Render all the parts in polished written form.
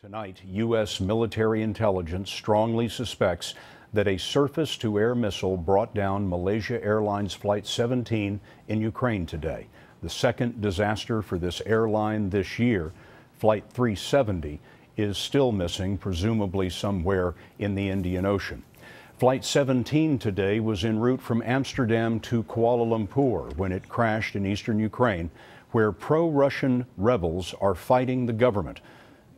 Tonight, U.S. military intelligence strongly suspects that a surface-to-air missile brought down Malaysia Airlines Flight 17 in Ukraine today. The second disaster for this airline this year. Flight 370 is still missing, presumably somewhere in the Indian Ocean. Flight 17 today was en route from Amsterdam to Kuala Lumpur when it crashed in eastern Ukraine, where pro-Russian rebels are fighting the government.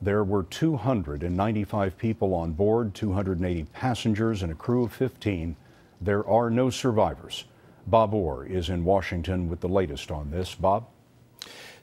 There were 295 people on board, 280 passengers, and a crew of 15. There are no survivors. Bob Orr is in Washington with the latest on this. Bob?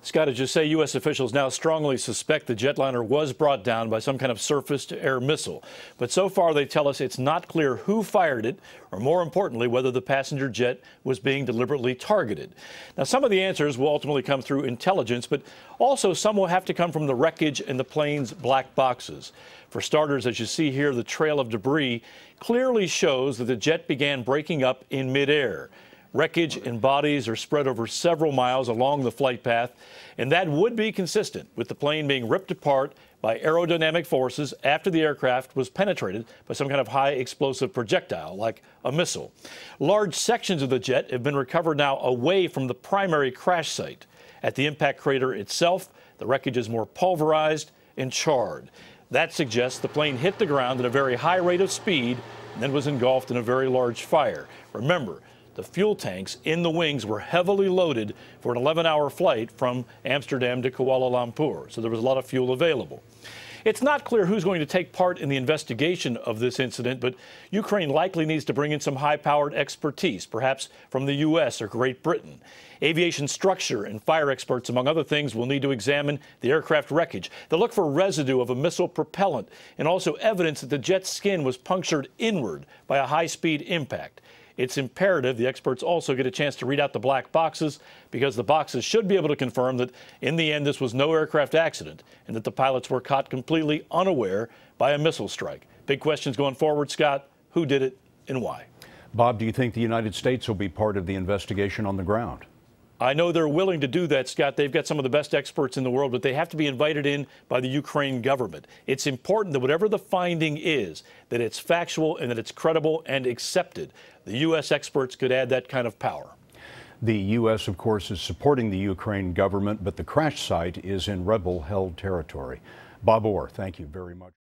Scott, as you say, U.S. officials now strongly suspect the jetliner was brought down by some kind of surface-to-air missile. But so far, they tell us it's not clear who fired it, or more importantly, whether the passenger jet was being deliberately targeted. Now, some of the answers will ultimately come through intelligence, but also some will have to come from the wreckage and the plane's black boxes. For starters, as you see here, the trail of debris clearly shows that the jet began breaking up in midair. Wreckage and bodies are spread over several miles along the flight path, and that would be consistent with the plane being ripped apart by aerodynamic forces after the aircraft was penetrated by some kind of high explosive projectile, like a missile. Large sections of the jet have been recovered now away from the primary crash site. At the impact crater itself, the wreckage is more pulverized and charred. That suggests the plane hit the ground at a very high rate of speed and then was engulfed in a very large fire. Remember, the fuel tanks in the wings were heavily loaded for an 11-hour flight from Amsterdam to Kuala Lumpur, so there was a lot of fuel available. It's not clear who's going to take part in the investigation of this incident, but Ukraine likely needs to bring in some high-powered expertise, perhaps from the U.S. or Great Britain. Aviation structure and fire experts, among other things, will need to examine the aircraft wreckage. They'll look for residue of a missile propellant and also evidence that the jet's skin was punctured inward by a high-speed impact. It's imperative the experts also get a chance to read out the black boxes, because the boxes should be able to confirm that in the end this was no aircraft accident and that the pilots were caught completely unaware by a missile strike. Big questions going forward, Scott. Who did it and why? Bob, do you think the United States will be part of the investigation on the ground? I know they're willing to do that, Scott. They've got some of the best experts in the world, but they have to be invited in by the Ukraine government. It's important that whatever the finding is, that it's factual and that it's credible and accepted. The U.S. experts could add that kind of power. The U.S., of course, is supporting the Ukraine government, but the crash site is in rebel-held territory. Bob Orr, thank you very much.